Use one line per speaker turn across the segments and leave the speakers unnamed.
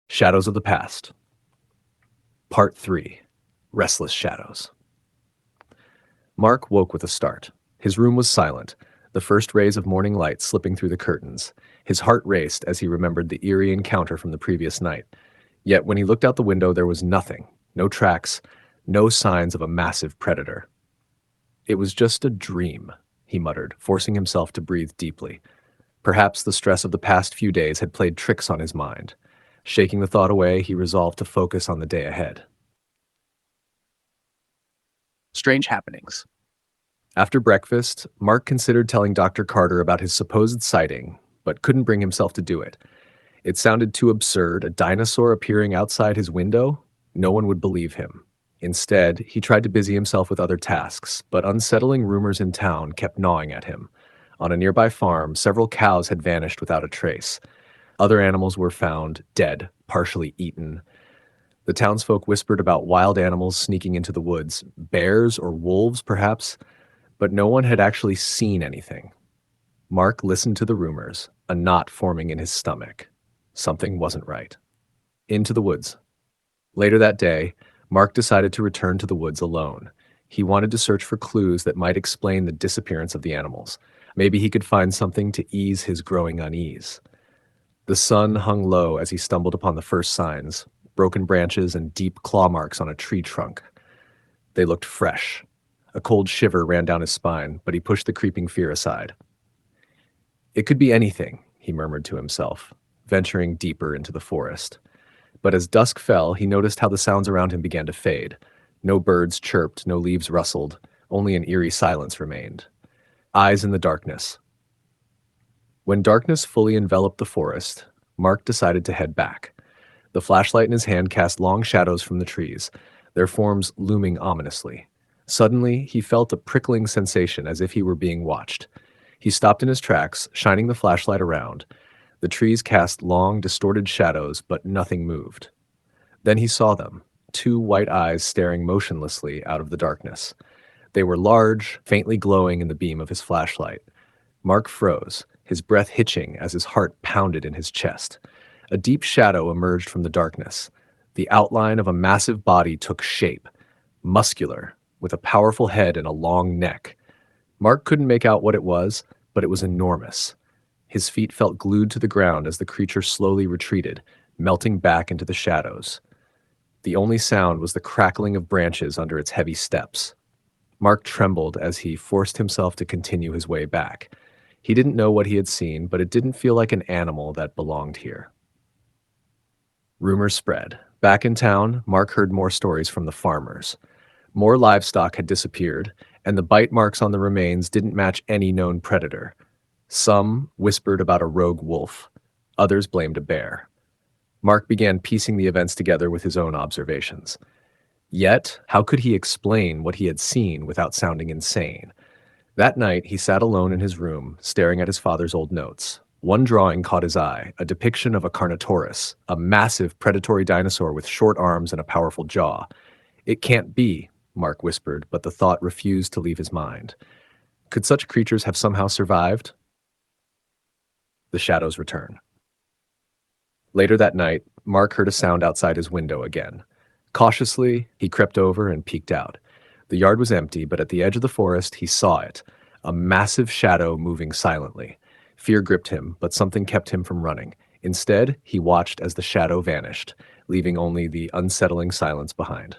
Shadows of the Past. Part 3. Restless Shadows. Mark woke with a start. His room was silent, the first rays of morning light slipping through the curtains. His heart raced as he remembered the eerie encounter from the previous night. Yet when he looked out the window, there was nothing, no tracks, no signs of a massive predator. It was just a dream, he muttered, forcing himself to breathe deeply. Perhaps the stress of the past few days had played tricks on his mind. Shaking the thought away, he resolved to focus on the day ahead. Strange happenings. After breakfast, Mark considered telling Dr. Carter about his supposed sighting, but couldn't bring himself to do it. It sounded too absurd, a dinosaur appearing outside his window? No one would believe him. Instead, he tried to busy himself with other tasks, but unsettling rumors in town kept gnawing at him. On a nearby farm, several cows had vanished without a trace. Other animals were found dead, partially eaten. The townsfolk whispered about wild animals sneaking into the woods, bears or wolves perhaps, but no one had actually seen anything. Mark listened to the rumors, a knot forming in his stomach. Something wasn't right. Into the woods. Later that day, Mark decided to return to the woods alone. He wanted to search for clues that might explain the disappearance of the animals. Maybe he could find something to ease his growing unease. The sun hung low as he stumbled upon the first signs, broken branches and deep claw marks on a tree trunk. They looked fresh. A cold shiver ran down his spine, but he pushed the creeping fear aside. It could be anything, he murmured to himself, venturing deeper into the forest. But as dusk fell, he noticed how the sounds around him began to fade. No birds chirped, no leaves rustled, only an eerie silence remained. Eyes in the darkness. When darkness fully enveloped the forest, Mark decided to head back. The flashlight in his hand cast long shadows from the trees, their forms looming ominously. Suddenly, he felt a prickling sensation as if he were being watched. He stopped in his tracks, shining the flashlight around. The trees cast long, distorted shadows, but nothing moved. Then he saw them, two white eyes staring motionlessly out of the darkness. They were large, faintly glowing in the beam of his flashlight. Mark froze, his breath hitching as his heart pounded in his chest. A deep shadow emerged from the darkness. The outline of a massive body took shape, muscular, with a powerful head and a long neck. Mark couldn't make out what it was, but it was enormous. His feet felt glued to the ground as the creature slowly retreated, melting back into the shadows. The only sound was the crackling of branches under its heavy steps. Mark trembled as he forced himself to continue his way back. He didn't know what he had seen, but it didn't feel like an animal that belonged here. Rumors spread. Back in town, Mark heard more stories from the farmers. More livestock had disappeared, and the bite marks on the remains didn't match any known predator. Some whispered about a rogue wolf. Others blamed a bear. Mark began piecing the events together with his own observations. Yet, how could he explain what he had seen without sounding insane? That night, he sat alone in his room, staring at his father's old notes. One drawing caught his eye, a depiction of a Carnotaurus, a massive predatory dinosaur with short arms and a powerful jaw. It can't be, Mark whispered, but the thought refused to leave his mind. Could such creatures have somehow survived? The shadows return. Later that night, Mark heard a sound outside his window again. Cautiously, he crept over and peeked out. The yard was empty, but at the edge of the forest, he saw it, a massive shadow moving silently. Fear gripped him, but something kept him from running. Instead, he watched as the shadow vanished, leaving only the unsettling silence behind.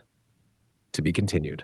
To be continued.